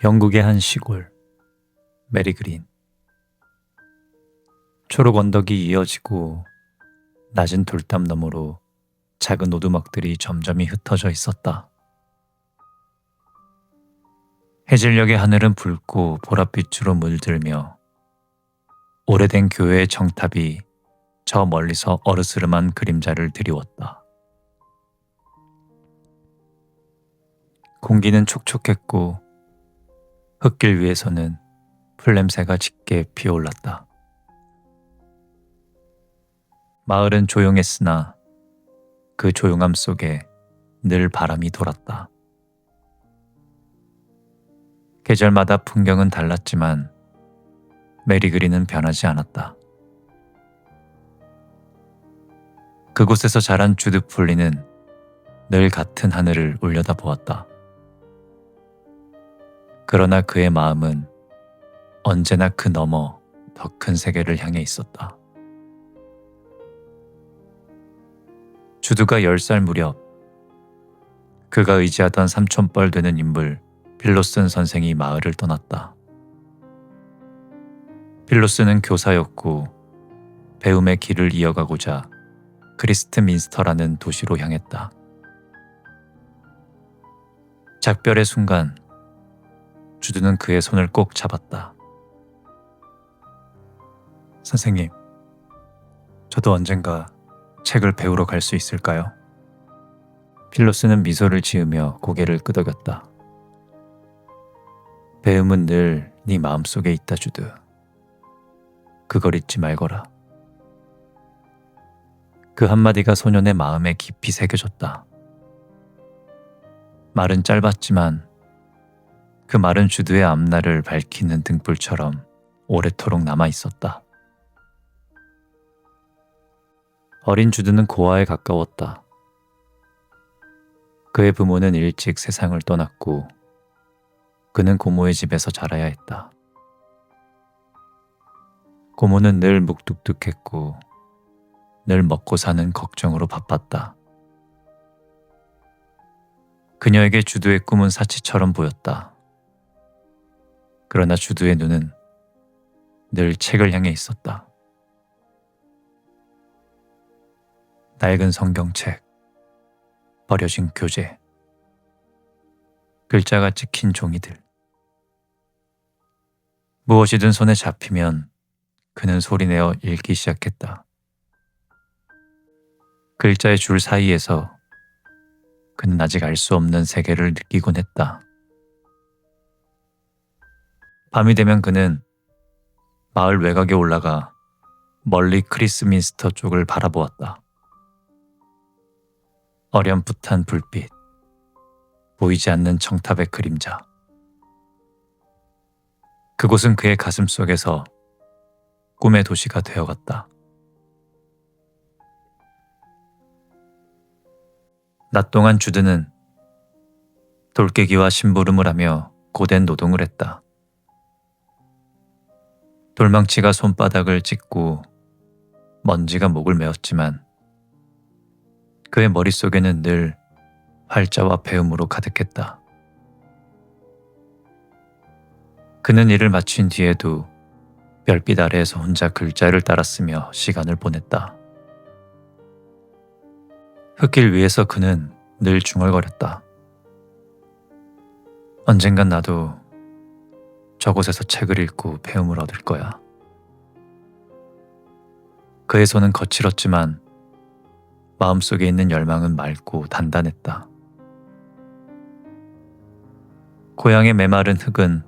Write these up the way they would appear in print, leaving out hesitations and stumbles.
영국의 한 시골, 메리그린. 초록 언덕이 이어지고 낮은 돌담 너머로 작은 오두막들이 점점이 흩어져 있었다. 해질녘의 하늘은 붉고 보랏빛으로 물들며 오래된 교회의 정탑이 저 멀리서 어르스름한 그림자를 드리웠다. 공기는 촉촉했고 흙길 위에서는 풀냄새가 짙게 피어올랐다. 마을은 조용했으나 그 조용함 속에 늘 바람이 돌았다. 계절마다 풍경은 달랐지만 메리그린은 변하지 않았다. 그곳에서 자란 주드풀리는 늘 같은 하늘을 올려다보았다. 그러나 그의 마음은 언제나 그 너머 더 큰 세계를 향해 있었다. 주드가 10살 무렵 그가 의지하던 삼촌뻘 되는 인물 필로슨 선생이 마을을 떠났다. 필로슨은 교사였고 배움의 길을 이어가고자 크리스트민스터라는 도시로 향했다. 작별의 순간 주드는 그의 손을 꼭 잡았다. 선생님, 저도 언젠가 책을 배우러 갈 수 있을까요? 필로스는 미소를 지으며 고개를 끄덕였다. 배움은 늘 네 마음속에 있다, 주드. 그걸 잊지 말거라. 그 한마디가 소년의 마음에 깊이 새겨졌다. 말은 짧았지만 그 말은 주드의 앞날을 밝히는 등불처럼 오래도록 남아 있었다. 어린 주드는 고아에 가까웠다. 그의 부모는 일찍 세상을 떠났고 그는 고모의 집에서 자라야 했다. 고모는 늘 묵뚝뚝했고 늘 먹고 사는 걱정으로 바빴다. 그녀에게 주드의 꿈은 사치처럼 보였다. 그러나 주드의 눈은 늘 책을 향해 있었다. 낡은 성경책, 버려진 교재, 글자가 찍힌 종이들. 무엇이든 손에 잡히면 그는 소리내어 읽기 시작했다. 글자의 줄 사이에서 그는 아직 알 수 없는 세계를 느끼곤 했다. 밤이 되면 그는 마을 외곽에 올라가 멀리 크리스민스터 쪽을 바라보았다. 어렴풋한 불빛, 보이지 않는 정탑의 그림자. 그곳은 그의 가슴 속에서 꿈의 도시가 되어갔다. 낮 동안 주드는 돌깨기와 심부름을 하며 고된 노동을 했다. 돌망치가 손바닥을 찢고 먼지가 목을 메었지만 그의 머릿속에는 늘 활자와 배움으로 가득했다. 그는 일을 마친 뒤에도 별빛 아래에서 혼자 글자를 따라 쓰며 시간을 보냈다. 흙길 위에서 그는 늘 중얼거렸다. 언젠간 나도 저곳에서 책을 읽고 배움을 얻을 거야. 그의 손은 거칠었지만 마음속에 있는 열망은 맑고 단단했다. 고향의 메마른 흙은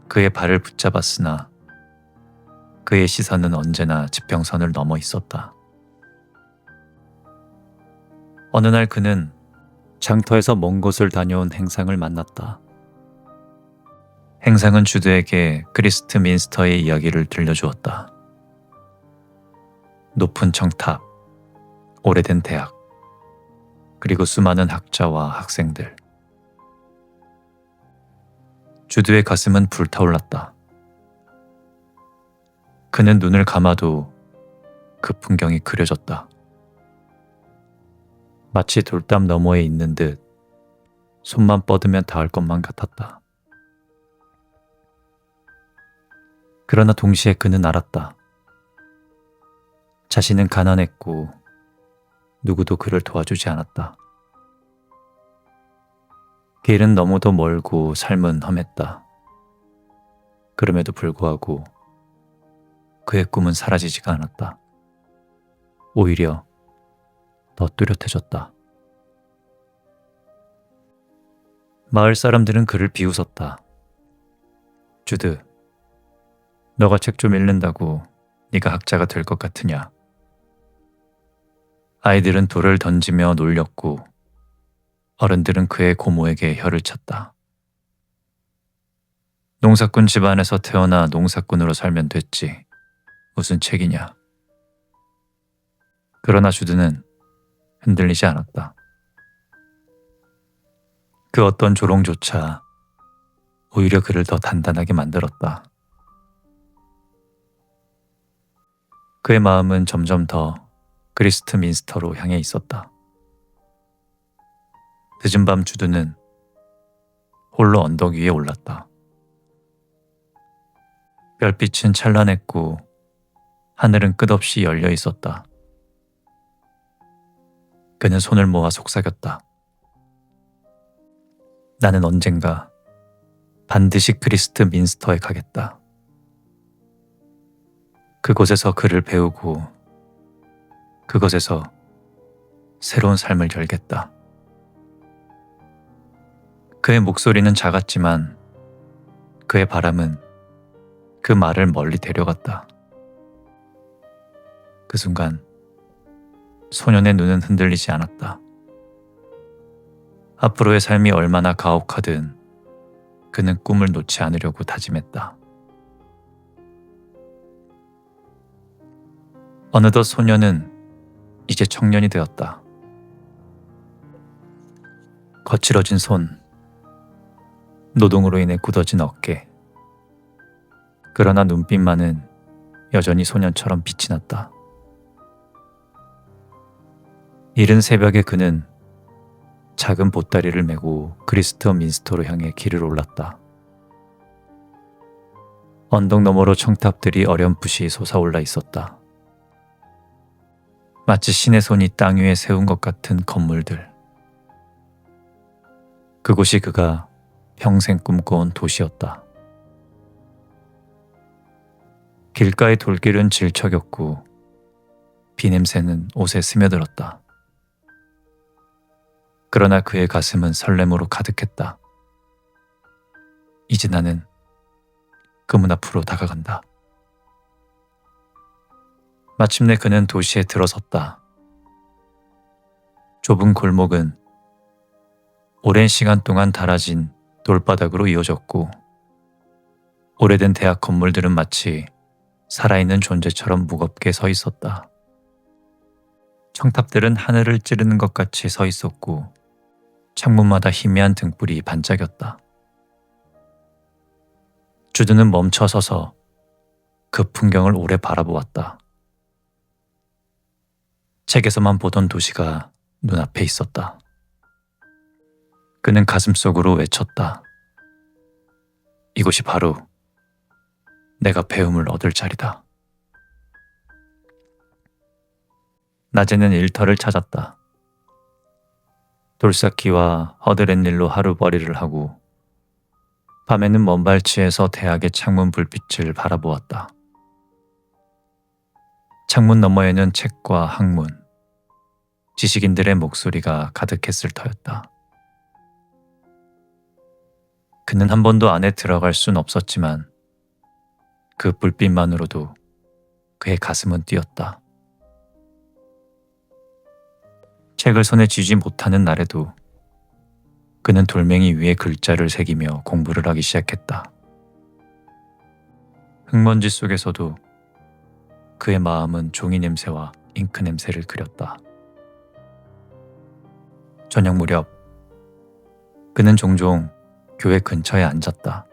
그의 발을 붙잡았으나 그의 시선은 언제나 지평선을 넘어 있었다. 어느 날 그는 장터에서 먼 곳을 다녀온 행상을 만났다. 행상은 주드에게 크리스트민스터의 이야기를 들려주었다. 높은 정탑, 오래된 대학, 그리고 수많은 학자와 학생들. 주드의 가슴은 불타올랐다. 그는 눈을 감아도 그 풍경이 그려졌다. 마치 돌담 너머에 있는 듯 손만 뻗으면 닿을 것만 같았다. 그러나 동시에 그는 알았다. 자신은 가난했고 누구도 그를 도와주지 않았다. 길은 너무도 멀고 삶은 험했다. 그럼에도 불구하고 그의 꿈은 사라지지가 않았다. 오히려 더 뚜렷해졌다. 마을 사람들은 그를 비웃었다. 주드, 너가 책 좀 읽는다고 네가 학자가 될 것 같으냐? 아이들은 돌을 던지며 놀렸고 어른들은 그의 고모에게 혀를 찼다. 농사꾼 집안에서 태어나 농사꾼으로 살면 됐지. 무슨 책이냐. 그러나 주드는 흔들리지 않았다. 그 어떤 조롱조차 오히려 그를 더 단단하게 만들었다. 그의 마음은 점점 더 크리스트 민스터로 향해 있었다. 늦은 밤 주드는 홀로 언덕 위에 올랐다. 별빛은 찬란했고 하늘은 끝없이 열려 있었다. 그는 손을 모아 속삭였다. 나는 언젠가 반드시 크리스트 민스터에 가겠다. 그곳에서 글을 배우고 그곳에서 새로운 삶을 열겠다. 그의 목소리는 작았지만 그의 바람은 그 말을 멀리 데려갔다. 그 순간 소년의 눈은 흔들리지 않았다. 앞으로의 삶이 얼마나 가혹하든 그는 꿈을 놓지 않으려고 다짐했다. 어느덧 소년은 이제 청년이 되었다. 거칠어진 손, 노동으로 인해 굳어진 어깨. 그러나 눈빛만은 여전히 소년처럼 빛이 났다. 이른 새벽에 그는 작은 보따리를 메고 크리스트 민스터로 향해 길을 올랐다. 언덕 너머로 청탑들이 어렴풋이 솟아올라 있었다. 마치 신의 손이 땅 위에 세운 것 같은 건물들. 그곳이 그가 평생 꿈꿔온 도시였다. 길가의 돌길은 질척였고 비냄새는 옷에 스며들었다. 그러나 그의 가슴은 설렘으로 가득했다. 이제 나는 그 문 앞으로 다가간다. 마침내 그는 도시에 들어섰다. 좁은 골목은 오랜 시간 동안 닳아진 돌바닥으로 이어졌고 오래된 대학 건물들은 마치 살아있는 존재처럼 무겁게 서 있었다. 청탑들은 하늘을 찌르는 것 같이 서 있었고 창문마다 희미한 등불이 반짝였다. 주드는 멈춰 서서 그 풍경을 오래 바라보았다. 책에서만 보던 도시가 눈앞에 있었다. 그는 가슴속으로 외쳤다. 이곳이 바로 내가 배움을 얻을 자리다. 낮에는 일터를 찾았다. 돌쌓기와 허드렛일로 하루벌이를 하고 밤에는 먼 발치에서 대학의 창문 불빛을 바라보았다. 창문 너머에는 책과 학문, 지식인들의 목소리가 가득했을 터였다. 그는 한 번도 안에 들어갈 순 없었지만 그 불빛만으로도 그의 가슴은 뛰었다. 책을 손에 쥐지 못하는 날에도 그는 돌멩이 위에 글자를 새기며 공부를 하기 시작했다. 흙먼지 속에서도 그의 마음은 종이 냄새와 잉크 냄새를 그렸다. 저녁 무렵 그는 종종 교회 근처에 앉았다.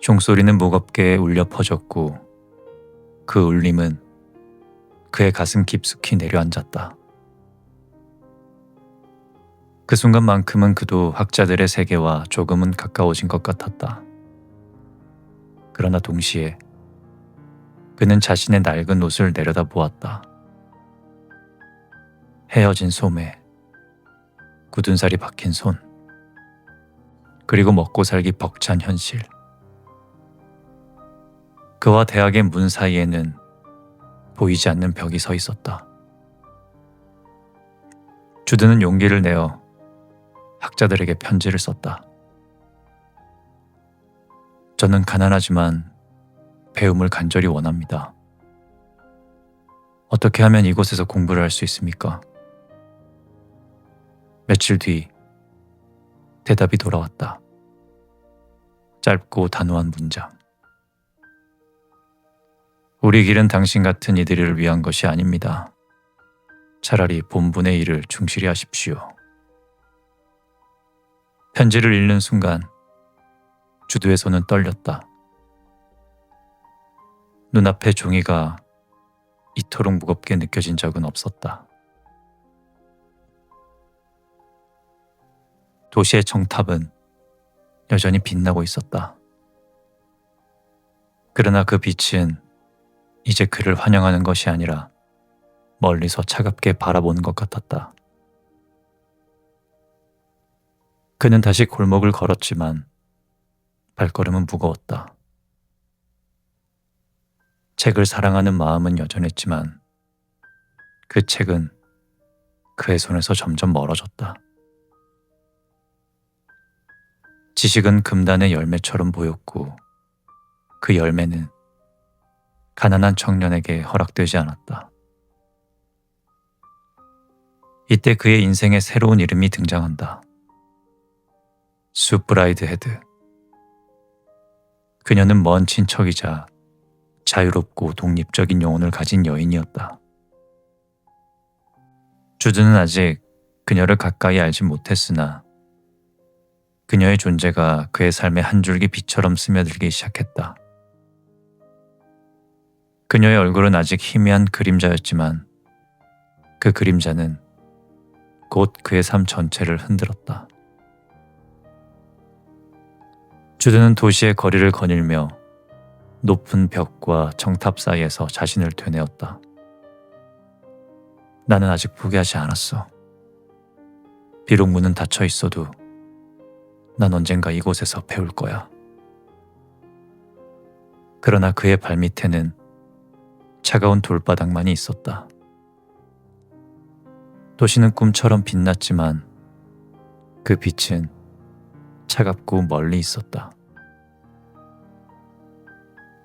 종소리는 무겁게 울려 퍼졌고 그 울림은 그의 가슴 깊숙이 내려앉았다. 그 순간만큼은 그도 학자들의 세계와 조금은 가까워진 것 같았다. 그러나 동시에 그는 자신의 낡은 옷을 내려다보았다. 헤어진 소매, 굳은 살이 박힌 손, 그리고 먹고 살기 벅찬 현실. 그와 대학의 문 사이에는 보이지 않는 벽이 서 있었다. 주드는 용기를 내어 학자들에게 편지를 썼다. 저는 가난하지만 배움을 간절히 원합니다. 어떻게 하면 이곳에서 공부를 할 수 있습니까? 며칠 뒤 대답이 돌아왔다. 짧고 단호한 문장. 우리 길은 당신 같은 이들을 위한 것이 아닙니다. 차라리 본분의 일을 충실히 하십시오. 편지를 읽는 순간 주두의 손은 떨렸다. 눈앞에 종이가 이토록 무겁게 느껴진 적은 없었다. 도시의 정탑은 여전히 빛나고 있었다. 그러나 그 빛은 이제 그를 환영하는 것이 아니라 멀리서 차갑게 바라보는 것 같았다. 그는 다시 골목을 걸었지만 발걸음은 무거웠다. 책을 사랑하는 마음은 여전했지만 그 책은 그의 손에서 점점 멀어졌다. 지식은 금단의 열매처럼 보였고 그 열매는 가난한 청년에게 허락되지 않았다. 이때 그의 인생에 새로운 이름이 등장한다. 수 브라이드 헤드. 그녀는 먼 친척이자 자유롭고 독립적인 영혼을 가진 여인이었다. 주드는 아직 그녀를 가까이 알지 못했으나 그녀의 존재가 그의 삶의 한 줄기 빛처럼 스며들기 시작했다. 그녀의 얼굴은 아직 희미한 그림자였지만 그 그림자는 곧 그의 삶 전체를 흔들었다. 주드는 도시의 거리를 거닐며 높은 벽과 정탑 사이에서 자신을 되뇌었다. 나는 아직 포기하지 않았어. 비록 문은 닫혀 있어도 난 언젠가 이곳에서 배울 거야. 그러나 그의 발밑에는 차가운 돌바닥만이 있었다. 도시는 꿈처럼 빛났지만 그 빛은 차갑고 멀리 있었다.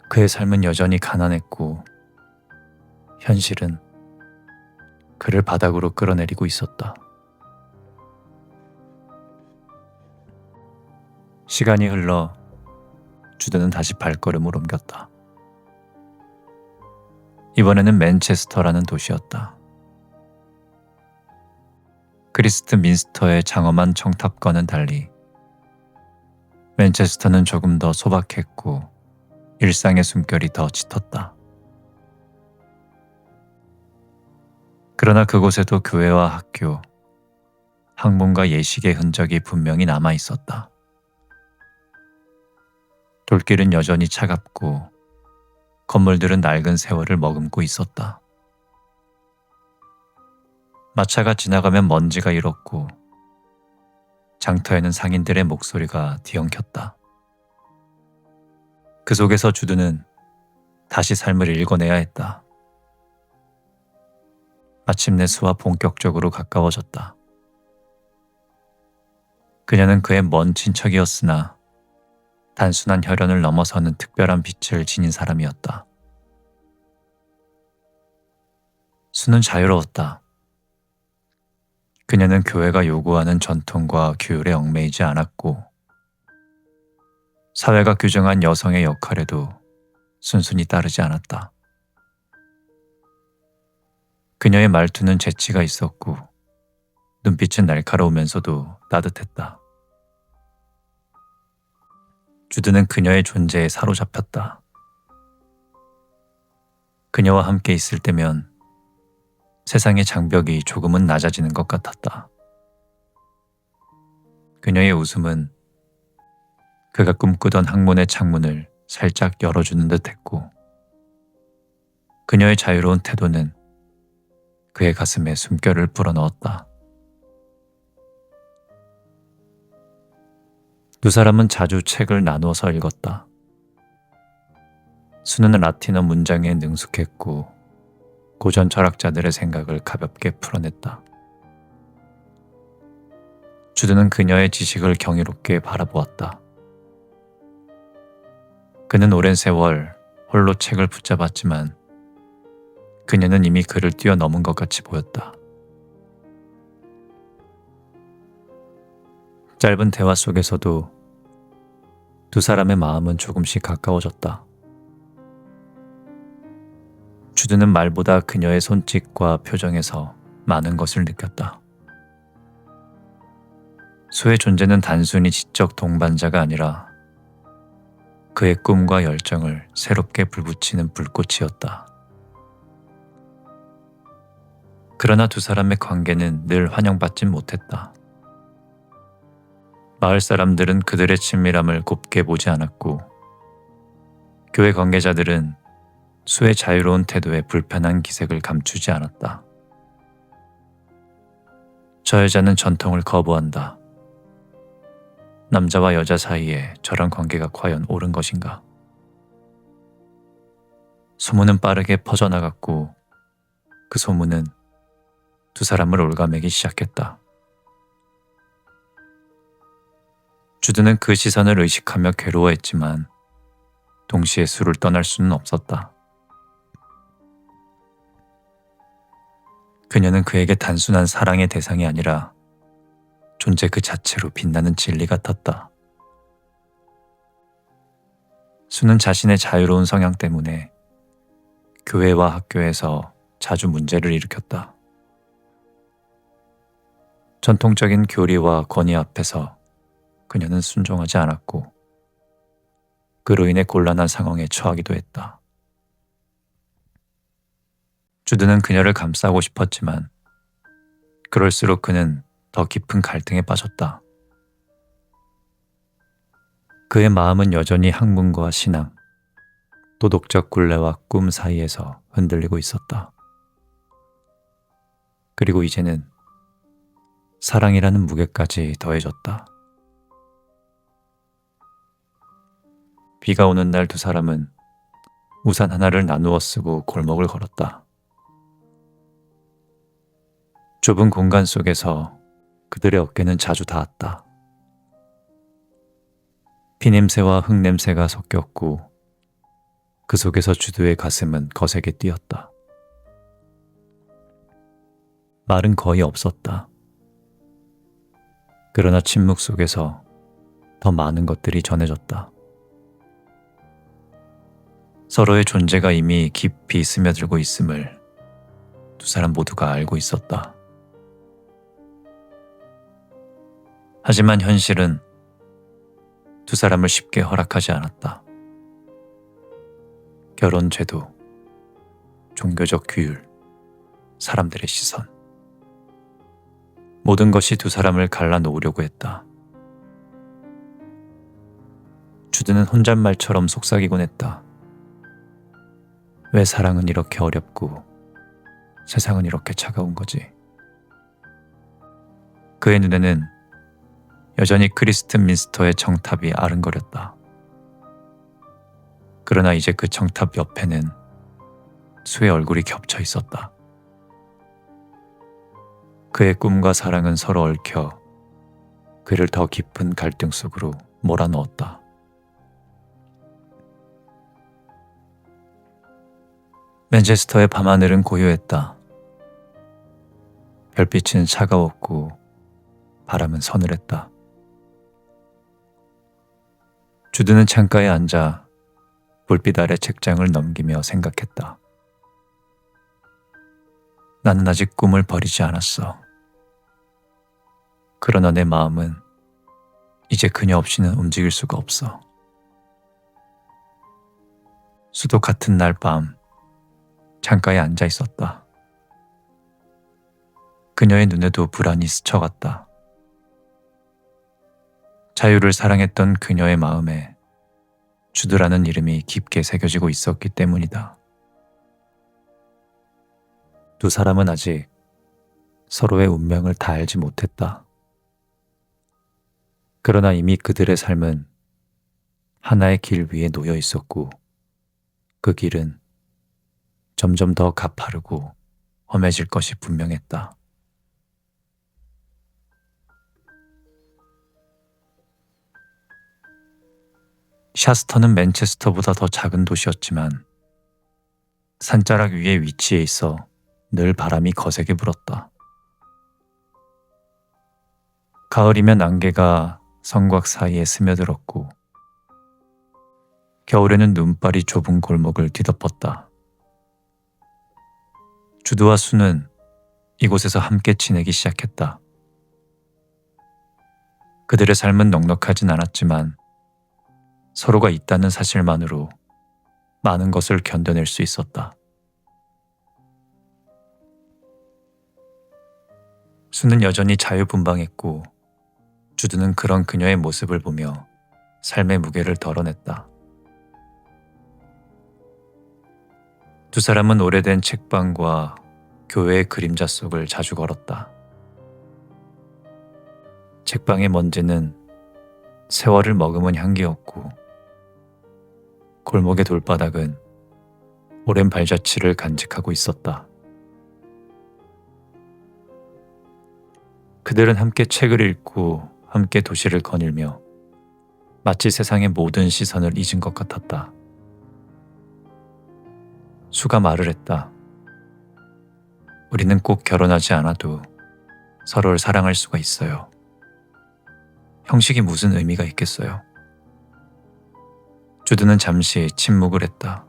그의 삶은 여전히 가난했고 현실은 그를 바닥으로 끌어내리고 있었다. 시간이 흘러 주드는 다시 발걸음을 옮겼다. 이번에는 맨체스터라는 도시였다. 크리스트 민스터의 장엄한 청탑과는 달리 맨체스터는 조금 더 소박했고 일상의 숨결이 더 짙었다. 그러나 그곳에도 교회와 학교, 학문과 예식의 흔적이 분명히 남아 있었다. 돌길은 여전히 차갑고 건물들은 낡은 세월을 머금고 있었다. 마차가 지나가면 먼지가 일었고 장터에는 상인들의 목소리가 뒤엉켰다. 그 속에서 주드는 다시 삶을 읽어내야 했다. 마침내 수와 본격적으로 가까워졌다. 그녀는 그의 먼 친척이었으나 단순한 혈연을 넘어서는 특별한 빛을 지닌 사람이었다. 수는 자유로웠다. 그녀는 교회가 요구하는 전통과 규율에 얽매이지 않았고 사회가 규정한 여성의 역할에도 순순히 따르지 않았다. 그녀의 말투는 재치가 있었고 눈빛은 날카로우면서도 따뜻했다. 주드는 그녀의 존재에 사로잡혔다. 그녀와 함께 있을 때면 세상의 장벽이 조금은 낮아지는 것 같았다. 그녀의 웃음은 그가 꿈꾸던 학문의 창문을 살짝 열어주는 듯 했고, 그녀의 자유로운 태도는 그의 가슴에 숨결을 불어넣었다. 두 사람은 자주 책을 나누어서 읽었다. 수는 라틴어 문장에 능숙했고 고전 철학자들의 생각을 가볍게 풀어냈다. 주드는 그녀의 지식을 경이롭게 바라보았다. 그는 오랜 세월 홀로 책을 붙잡았지만 그녀는 이미 그를 뛰어넘은 것 같이 보였다. 짧은 대화 속에서도 두 사람의 마음은 조금씩 가까워졌다. 주드는 말보다 그녀의 손짓과 표정에서 많은 것을 느꼈다. 수의 존재는 단순히 지적 동반자가 아니라 그의 꿈과 열정을 새롭게 불붙이는 불꽃이었다. 그러나 두 사람의 관계는 늘 환영받진 못했다. 마을 사람들은 그들의 친밀함을 곱게 보지 않았고, 교회 관계자들은 수의 자유로운 태도에 불편한 기색을 감추지 않았다. 저 여자는 전통을 거부한다. 남자와 여자 사이에 저런 관계가 과연 옳은 것인가? 소문은 빠르게 퍼져나갔고 그 소문은 두 사람을 올가매기 시작했다. 주드는 그 시선을 의식하며 괴로워했지만 동시에 수를 떠날 수는 없었다. 그녀는 그에게 단순한 사랑의 대상이 아니라 존재 그 자체로 빛나는 진리 같았다. 수는 자신의 자유로운 성향 때문에 교회와 학교에서 자주 문제를 일으켰다. 전통적인 교리와 권위 앞에서 그녀는 순종하지 않았고 그로 인해 곤란한 상황에 처하기도 했다. 주드는 그녀를 감싸고 싶었지만 그럴수록 그는 더 깊은 갈등에 빠졌다. 그의 마음은 여전히 학문과 신앙, 도덕적 굴레와 꿈 사이에서 흔들리고 있었다. 그리고 이제는 사랑이라는 무게까지 더해졌다. 비가 오는 날 두 사람은 우산 하나를 나누어 쓰고 골목을 걸었다. 좁은 공간 속에서 그들의 어깨는 자주 닿았다. 피냄새와 흙냄새가 섞였고 그 속에서 주드의 가슴은 거세게 뛰었다. 말은 거의 없었다. 그러나 침묵 속에서 더 많은 것들이 전해졌다. 서로의 존재가 이미 깊이 스며들고 있음을 두 사람 모두가 알고 있었다. 하지만 현실은 두 사람을 쉽게 허락하지 않았다. 결혼 제도, 종교적 규율, 사람들의 시선. 모든 것이 두 사람을 갈라놓으려고 했다. 주드는 혼잣말처럼 속삭이곤 했다. 왜 사랑은 이렇게 어렵고 세상은 이렇게 차가운 거지? 그의 눈에는 여전히 크리스튼 민스터의 정탑이 아른거렸다. 그러나 이제 그 정탑 옆에는 수의 얼굴이 겹쳐 있었다. 그의 꿈과 사랑은 서로 얽혀 그를 더 깊은 갈등 속으로 몰아넣었다. 맨체스터의 밤하늘은 고요했다. 별빛은 차가웠고 바람은 서늘했다. 주드는 창가에 앉아 불빛 아래 책장을 넘기며 생각했다. 나는 아직 꿈을 버리지 않았어. 그러나 내 마음은 이제 그녀 없이는 움직일 수가 없어. 수도 같은 날 밤 창가에 앉아 있었다. 그녀의 눈에도 불안이 스쳐갔다. 자유를 사랑했던 그녀의 마음에 주드라는 이름이 깊게 새겨지고 있었기 때문이다. 두 사람은 아직 서로의 운명을 다 알지 못했다. 그러나 이미 그들의 삶은 하나의 길 위에 놓여 있었고 그 길은 점점 더 가파르고 험해질 것이 분명했다. 샤스터는 맨체스터보다 더 작은 도시였지만 산자락 위에 위치해 있어 늘 바람이 거세게 불었다. 가을이면 안개가 성곽 사이에 스며들었고 겨울에는 눈발이 좁은 골목을 뒤덮었다. 주드와 수는 이곳에서 함께 지내기 시작했다. 그들의 삶은 넉넉하진 않았지만 서로가 있다는 사실만으로 많은 것을 견뎌낼 수 있었다. 수는 여전히 자유분방했고 주드는 그런 그녀의 모습을 보며 삶의 무게를 덜어냈다. 두 사람은 오래된 책방과 교회의 그림자 속을 자주 걸었다. 책방의 먼지는 세월을 머금은 향기였고 골목의 돌바닥은 오랜 발자취를 간직하고 있었다. 그들은 함께 책을 읽고 함께 도시를 거닐며 마치 세상의 모든 시선을 잊은 것 같았다. 수가 말을 했다. 우리는 꼭 결혼하지 않아도 서로를 사랑할 수가 있어요. 형식이 무슨 의미가 있겠어요? 주드는 잠시 침묵을 했다.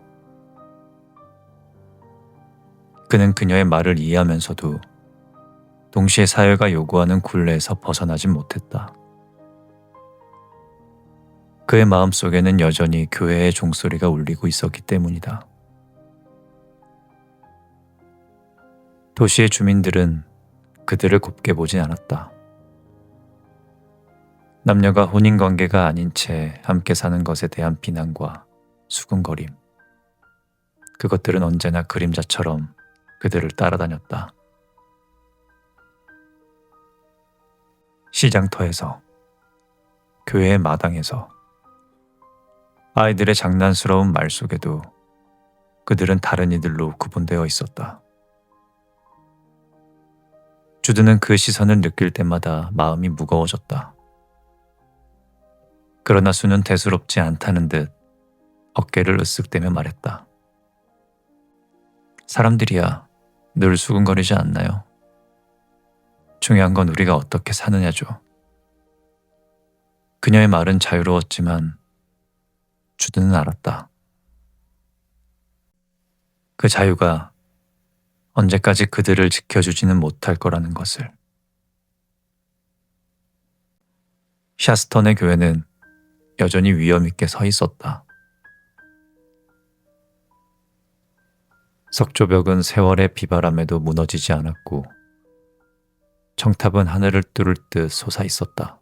그는 그녀의 말을 이해하면서도 동시에 사회가 요구하는 굴레에서 벗어나진 못했다. 그의 마음속에는 여전히 교회의 종소리가 울리고 있었기 때문이다. 도시의 주민들은 그들을 곱게 보진 않았다. 남녀가 혼인관계가 아닌 채 함께 사는 것에 대한 비난과 수군거림, 그것들은 언제나 그림자처럼 그들을 따라다녔다. 시장터에서, 교회의 마당에서, 아이들의 장난스러운 말 속에도 그들은 다른 이들로 구분되어 있었다. 주드는 그 시선을 느낄 때마다 마음이 무거워졌다. 그러나 수는 대수롭지 않다는 듯 어깨를 으쓱대며 말했다. 사람들이야 늘 수군거리지 않나요? 중요한 건 우리가 어떻게 사느냐죠. 그녀의 말은 자유로웠지만 주드는 알았다. 그 자유가 언제까지 그들을 지켜주지는 못할 거라는 것을. 샤스턴의 교회는 여전히 위험 있게 서 있었다. 석조벽은 세월의 비바람에도 무너지지 않았고 청탑은 하늘을 뚫을 듯 솟아 있었다.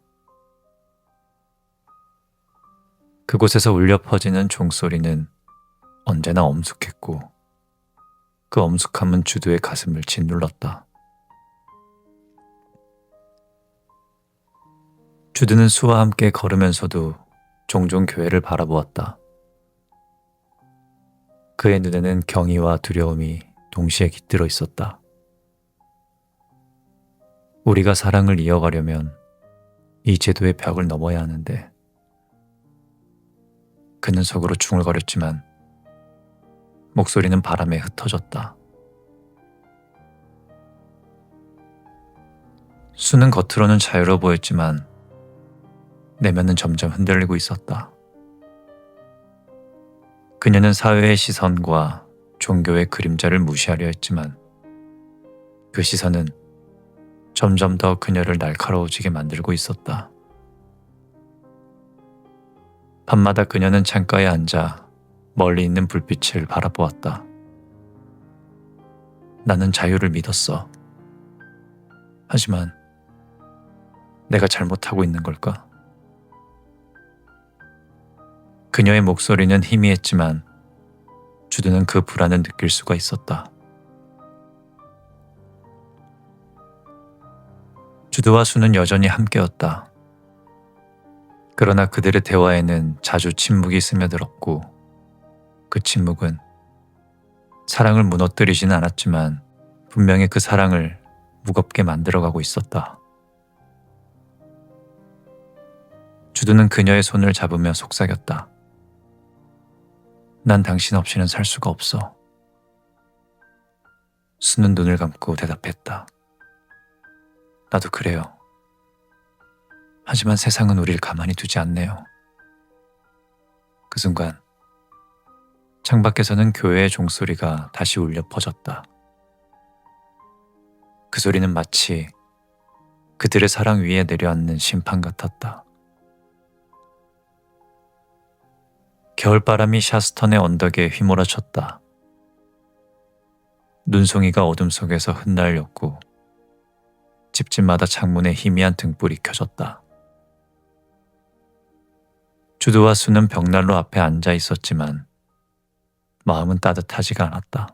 그곳에서 울려 퍼지는 종소리는 언제나 엄숙했고 그 엄숙함은 주드의 가슴을 짓눌렀다. 주드는 수와 함께 걸으면서도 종종 교회를 바라보았다. 그의 눈에는 경의와 두려움이 동시에 깃들어 있었다. 우리가 사랑을 이어가려면 이 제도의 벽을 넘어야 하는데 그는 속으로 중얼거렸지만 목소리는 바람에 흩어졌다. 수는 겉으로는 자유로워 보였지만 내면은 점점 흔들리고 있었다. 그녀는 사회의 시선과 종교의 그림자를 무시하려 했지만 그 시선은 점점 더 그녀를 날카로워지게 만들고 있었다. 밤마다 그녀는 창가에 앉아 멀리 있는 불빛을 바라보았다. 나는 자유를 믿었어. 하지만 내가 잘못하고 있는 걸까? 그녀의 목소리는 희미했지만 주두는 그 불안을 느낄 수가 있었다. 주두와 수는 여전히 함께였다. 그러나 그들의 대화에는 자주 침묵이 스며들었고 그 침묵은 사랑을 무너뜨리지는 않았지만 분명히 그 사랑을 무겁게 만들어가고 있었다. 주두는 그녀의 손을 잡으며 속삭였다. 난 당신 없이는 살 수가 없어. 수는 눈을 감고 대답했다. 나도 그래요. 하지만 세상은 우릴 가만히 두지 않네요. 그 순간 창밖에서는 교회의 종소리가 다시 울려 퍼졌다. 그 소리는 마치 그들의 사랑 위에 내려앉는 심판 같았다. 겨울바람이 샤스턴의 언덕에 휘몰아쳤다. 눈송이가 어둠 속에서 흩날렸고 집집마다 창문에 희미한 등불이 켜졌다. 주두와 수는 벽난로 앞에 앉아 있었지만 마음은 따뜻하지가 않았다.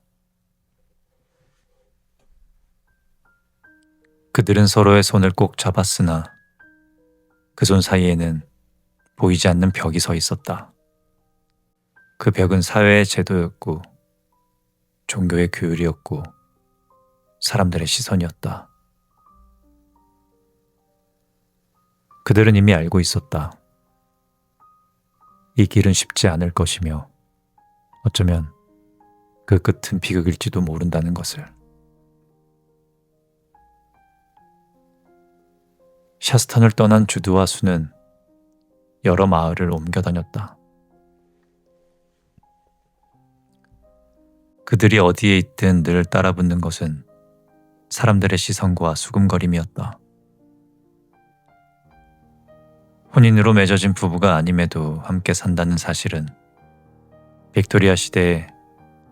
그들은 서로의 손을 꼭 잡았으나 그 손 사이에는 보이지 않는 벽이 서 있었다. 그 벽은 사회의 제도였고 종교의 규율이었고 사람들의 시선이었다. 그들은 이미 알고 있었다. 이 길은 쉽지 않을 것이며 어쩌면 그 끝은 비극일지도 모른다는 것을. 샤스턴을 떠난 주두와 수는 여러 마을을 옮겨 다녔다. 그들이 어디에 있든 늘 따라붙는 것은 사람들의 시선과 수군거림이었다. 혼인으로 맺어진 부부가 아님에도 함께 산다는 사실은 빅토리아 시대에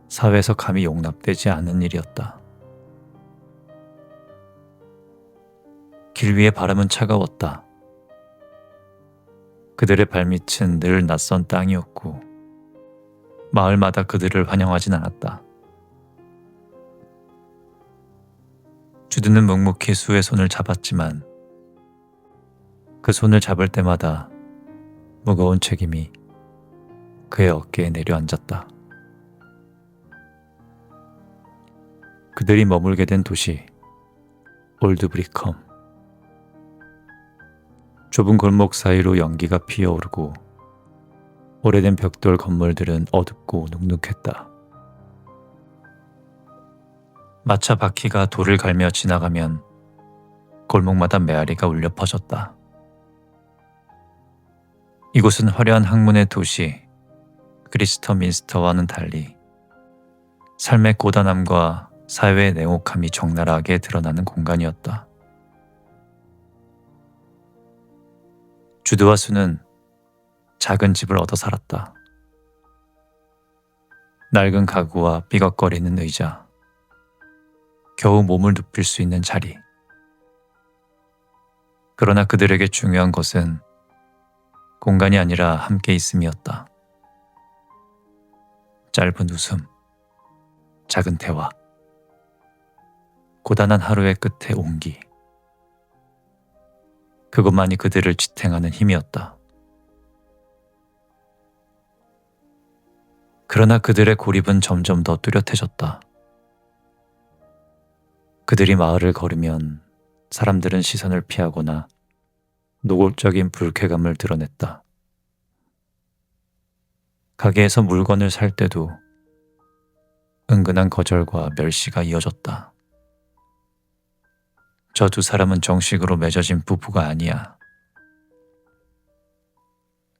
사회에서 감히 용납되지 않은 일이었다. 길 위의 바람은 차가웠다. 그들의 발밑은 늘 낯선 땅이었고 마을마다 그들을 환영하진 않았다. 주두는 묵묵히 수의 손을 잡았지만 그 손을 잡을 때마다 무거운 책임이 그의 어깨에 내려앉았다. 그들이 머물게 된 도시 올드브리컴. 좁은 골목 사이로 연기가 피어오르고 오래된 벽돌 건물들은 어둡고 눅눅했다. 마차 바퀴가 돌을 갈며 지나가면 골목마다 메아리가 울려 퍼졌다. 이곳은 화려한 학문의 도시 크리스터민스터와는 달리 삶의 고단함과 사회의 냉혹함이 적나라하게 드러나는 공간이었다. 주두와 수는 작은 집을 얻어 살았다. 낡은 가구와 삐걱거리는 의자, 겨우 몸을 눕힐 수 있는 자리. 그러나 그들에게 중요한 것은 공간이 아니라 함께 있음이었다. 짧은 웃음, 작은 대화, 고단한 하루의 끝에 온기. 그것만이 그들을 지탱하는 힘이었다. 그러나 그들의 고립은 점점 더 뚜렷해졌다. 그들이 마을을 걸으면 사람들은 시선을 피하거나 노골적인 불쾌감을 드러냈다. 가게에서 물건을 살 때도 은근한 거절과 멸시가 이어졌다. 저 두 사람은 정식으로 맺어진 부부가 아니야.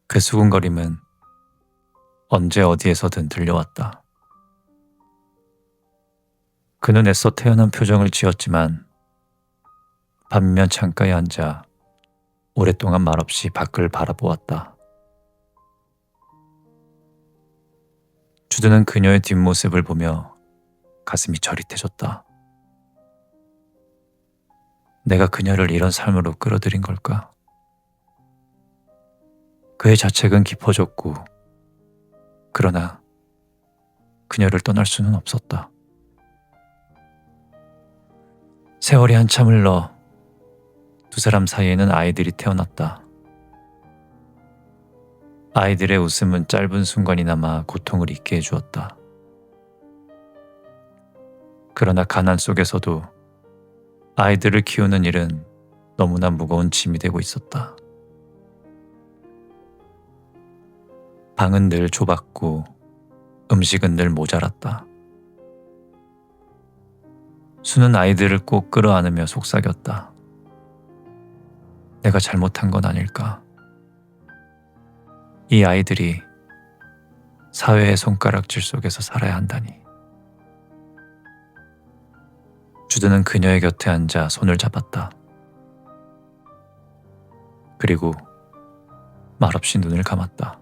그 수군거림은 언제 어디에서든 들려왔다. 그는 애써 태연한 표정을 지었지만 밤이면 창가에 앉아 오랫동안 말없이 밖을 바라보았다. 주두는 그녀의 뒷모습을 보며 가슴이 저릿해졌다. 내가 그녀를 이런 삶으로 끌어들인 걸까? 그의 자책은 깊어졌고 그러나 그녀를 떠날 수는 없었다. 세월이 한참 흘러 두 사람 사이에는 아이들이 태어났다. 아이들의 웃음은 짧은 순간이나마 고통을 잊게 해주었다. 그러나 가난 속에서도 아이들을 키우는 일은 너무나 무거운 짐이 되고 있었다. 방은 늘 좁았고 음식은 늘 모자랐다. 수는 아이들을 꼭 끌어안으며 속삭였다. 내가 잘못한 건 아닐까? 이 아이들이 사회의 손가락질 속에서 살아야 한다니. 주드는 그녀의 곁에 앉아 손을 잡았다. 그리고 말없이 눈을 감았다.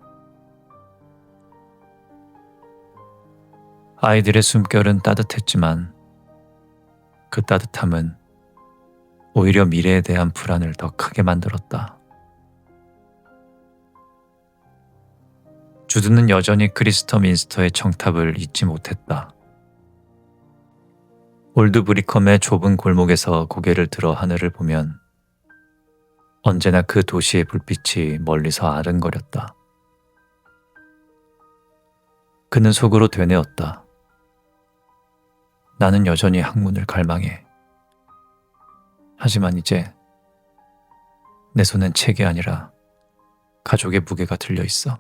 아이들의 숨결은 따뜻했지만 그 따뜻함은 오히려 미래에 대한 불안을 더 크게 만들었다. 주드는 여전히 크리스터 민스터의 청탑을 잊지 못했다. 올드 브리컴의 좁은 골목에서 고개를 들어 하늘을 보면 언제나 그 도시의 불빛이 멀리서 아른거렸다. 그는 속으로 되뇌었다. 나는 여전히 학문을 갈망해. 하지만 이제 내 손엔 책이 아니라 가족의 무게가 들려 있어.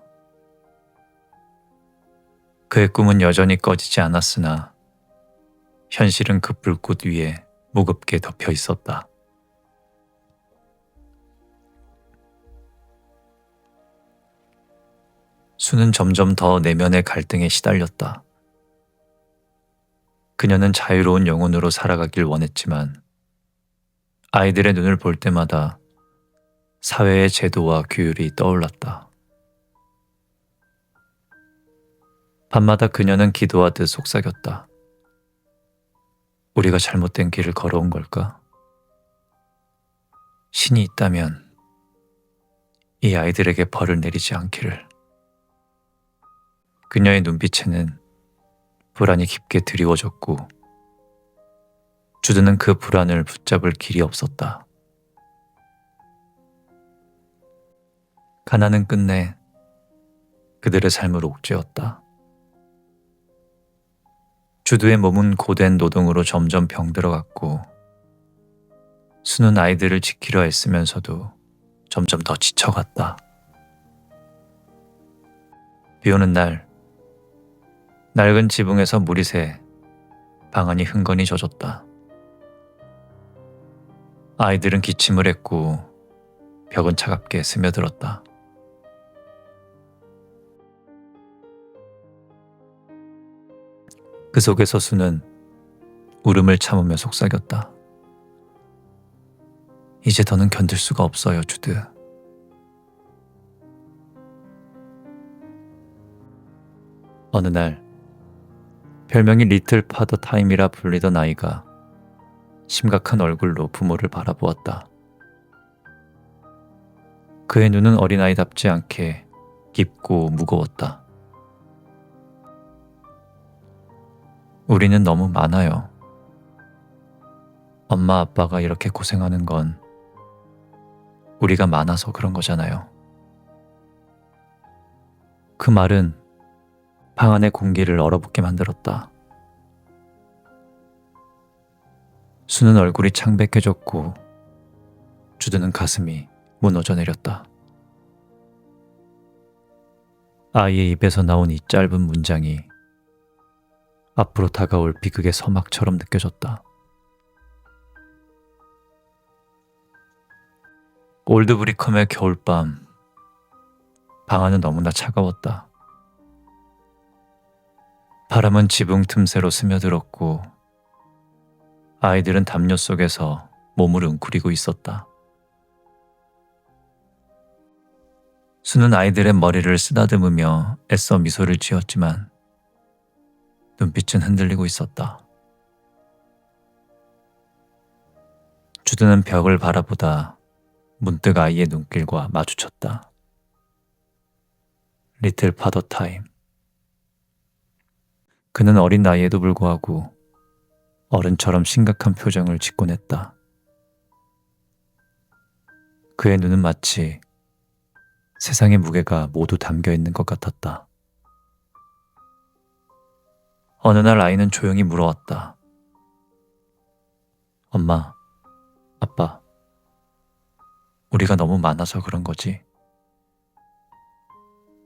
그의 꿈은 여전히 꺼지지 않았으나 현실은 그 불꽃 위에 무겁게 덮여 있었다. 수는 점점 더 내면의 갈등에 시달렸다. 그녀는 자유로운 영혼으로 살아가길 원했지만 아이들의 눈을 볼 때마다 사회의 제도와 규율이 떠올랐다. 밤마다 그녀는 기도하듯 속삭였다. 우리가 잘못된 길을 걸어온 걸까? 신이 있다면 이 아이들에게 벌을 내리지 않기를. 그녀의 눈빛에는 불안이 깊게 드리워졌고 주드는 그 불안을 붙잡을 길이 없었다. 가난은 끝내 그들의 삶을 옥죄었다. 주드의 몸은 고된 노동으로 점점 병들어갔고 수는 아이들을 지키려 애쓰면서도 점점 더 지쳐갔다. 비 오는 날 낡은 지붕에서 물이 새 방안이 흥건히 젖었다. 아이들은 기침을 했고 벽은 차갑게 스며들었다. 그 속에서 수는 울음을 참으며 속삭였다. 이제 더는 견딜 수가 없어요, 주드. 어느 날 별명이 리틀 파더 타임이라 불리던 아이가 심각한 얼굴로 부모를 바라보았다. 그의 눈은 어린아이답지 않게 깊고 무거웠다. 우리는 너무 많아요. 엄마 아빠가 이렇게 고생하는 건 우리가 많아서 그런 거잖아요. 그 말은 방 안의 공기를 얼어붙게 만들었다. 수는 얼굴이 창백해졌고 주드는 가슴이 무너져 내렸다. 아이의 입에서 나온 이 짧은 문장이 앞으로 다가올 비극의 서막처럼 느껴졌다. 올드 브리컴의 겨울밤, 방 안은 너무나 차가웠다. 바람은 지붕 틈새로 스며들었고 아이들은 담요 속에서 몸을 웅크리고 있었다. 수는 아이들의 머리를 쓰다듬으며 애써 미소를 지었지만 눈빛은 흔들리고 있었다. 주드는 벽을 바라보다 문득 아이의 눈길과 마주쳤다. 리틀 파더 타임. 그는 어린 나이에도 불구하고 어른처럼 심각한 표정을 짓곤 했다. 그의 눈은 마치 세상의 무게가 모두 담겨 있는 것 같았다. 어느 날 아이는 조용히 물어왔다. 엄마, 아빠, 우리가 너무 많아서 그런 거지?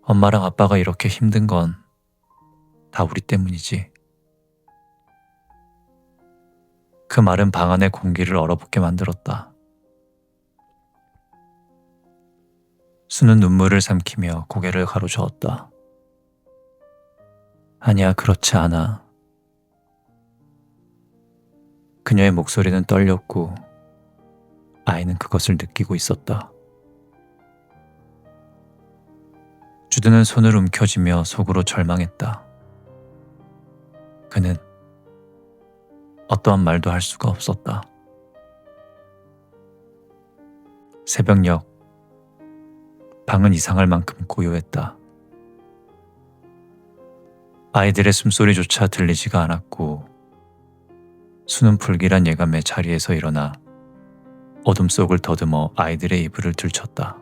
엄마랑 아빠가 이렇게 힘든 건 다 우리 때문이지. 그 말은 방 안의 공기를 얼어붙게 만들었다. 수는 눈물을 삼키며 고개를 가로저었다. 아니야, 그렇지 않아. 그녀의 목소리는 떨렸고 아이는 그것을 느끼고 있었다. 주드는 손을 움켜쥐며 속으로 절망했다. 그는 어떠한 말도 할 수가 없었다. 새벽녘, 방은 이상할 만큼 고요했다. 아이들의 숨소리조차 들리지가 않았고 수는 불길한 예감에 자리에서 일어나 어둠 속을 더듬어 아이들의 이불을 들쳤다.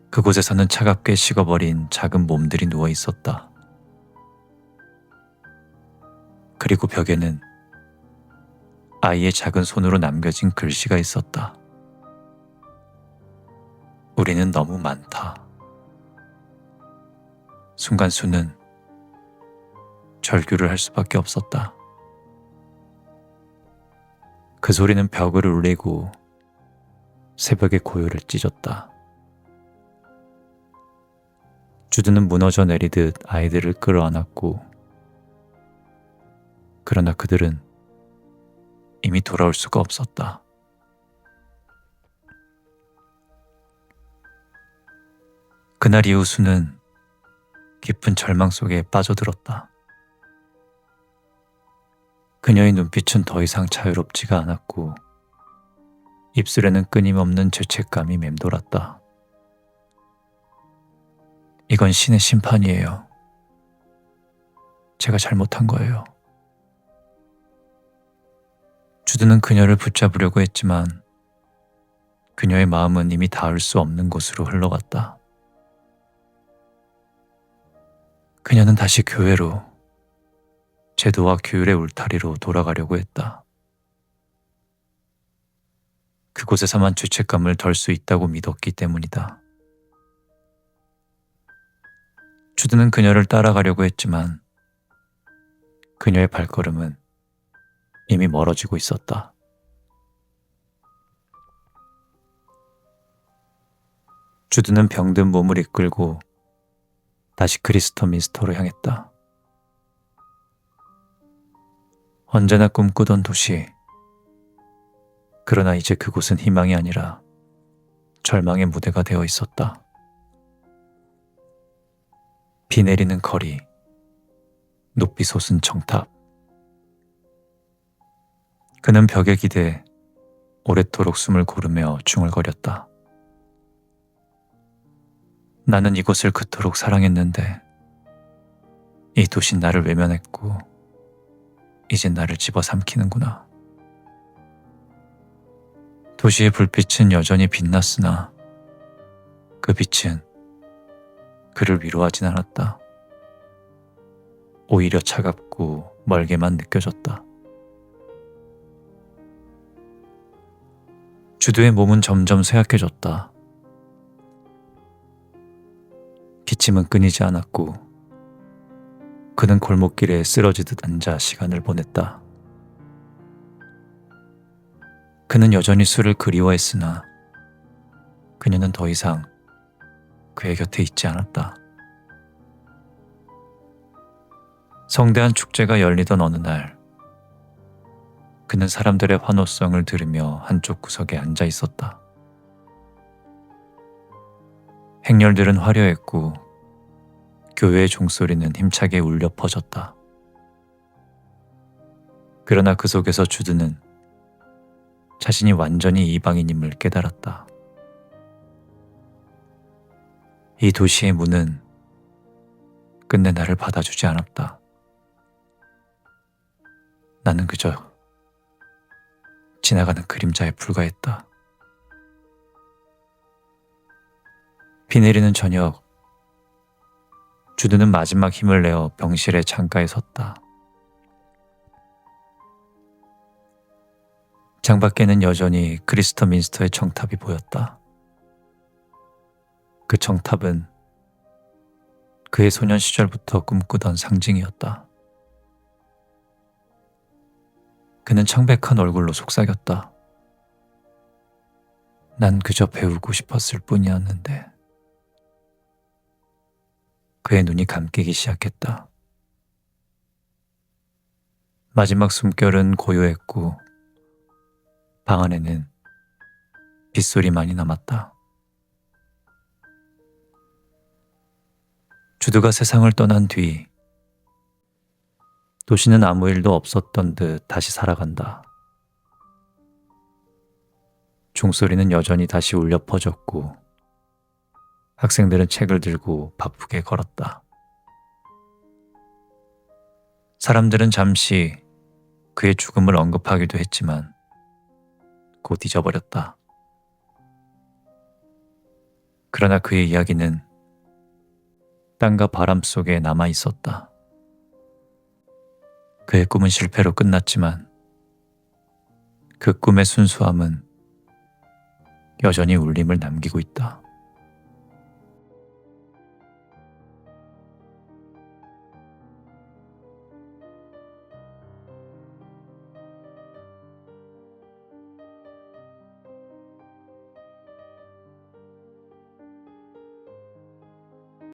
그곳에서는 차갑게 식어버린 작은 몸들이 누워 있었다. 그리고 벽에는 아이의 작은 손으로 남겨진 글씨가 있었다. 우리는 너무 많다. 순간 수는 절규를 할 수밖에 없었다. 그 소리는 벽을 울리고 새벽의 고요를 찢었다. 주드는 무너져 내리듯 아이들을 끌어안았고 그러나 그들은 이미 돌아올 수가 없었다. 그날 이후 수는 깊은 절망 속에 빠져들었다. 그녀의 눈빛은 더 이상 자유롭지가 않았고 입술에는 끊임없는 죄책감이 맴돌았다. 이건 신의 심판이에요. 제가 잘못한 거예요. 주드는 그녀를 붙잡으려고 했지만 그녀의 마음은 이미 닿을 수 없는 곳으로 흘러갔다. 그녀는 다시 교회로, 제도와 규율의 울타리로 돌아가려고 했다. 그곳에서만 죄책감을 덜 수 있다고 믿었기 때문이다. 주드는 그녀를 따라가려고 했지만 그녀의 발걸음은 이미 멀어지고 있었다. 주드는 병든 몸을 이끌고 다시 크리스터 민스터로 향했다. 언제나 꿈꾸던 도시. 그러나 이제 그곳은 희망이 아니라 절망의 무대가 되어 있었다. 비 내리는 거리, 높이 솟은 정탑. 그는 벽에 기대 오랫도록 숨을 고르며 중얼거렸다. 나는 이곳을 그토록 사랑했는데 이 도시는 나를 외면했고 이젠 나를 집어삼키는구나. 도시의 불빛은 여전히 빛났으나 그 빛은 그를 위로하진 않았다. 오히려 차갑고 멀게만 느껴졌다. 주드의 몸은 점점 쇠약해졌다. 기침은 끊이지 않았고 그는 골목길에 쓰러지듯 앉아 시간을 보냈다. 그는 여전히 술을 그리워했으나 그녀는 더 이상 그의 곁에 있지 않았다. 성대한 축제가 열리던 어느 날 그는 사람들의 환호성을 들으며 한쪽 구석에 앉아 있었다. 행렬들은 화려했고 교회의 종소리는 힘차게 울려 퍼졌다. 그러나 그 속에서 주드는 자신이 완전히 이방인임을 깨달았다. 이 도시의 문은 끝내 나를 받아주지 않았다. 나는 그저 지나가는 그림자에 불과했다. 비 내리는 저녁, 주드는 마지막 힘을 내어 병실의 창가에 섰다. 창밖에는 여전히 크리스터 민스터의 청탑이 보였다. 그 청탑은 그의 소년 시절부터 꿈꾸던 상징이었다. 그는 창백한 얼굴로 속삭였다. 난 그저 배우고 싶었을 뿐이었는데. 그의 눈이 감기기 시작했다. 마지막 숨결은 고요했고 방 안에는 빗소리만이 남았다. 주드가 세상을 떠난 뒤 도시는 아무 일도 없었던 듯 다시 살아간다. 종소리는 여전히 다시 울려 퍼졌고 학생들은 책을 들고 바쁘게 걸었다. 사람들은 잠시 그의 죽음을 언급하기도 했지만 곧 잊어버렸다. 그러나 그의 이야기는 땅과 바람 속에 남아 있었다. 그의 꿈은 실패로 끝났지만 그 꿈의 순수함은 여전히 울림을 남기고 있다.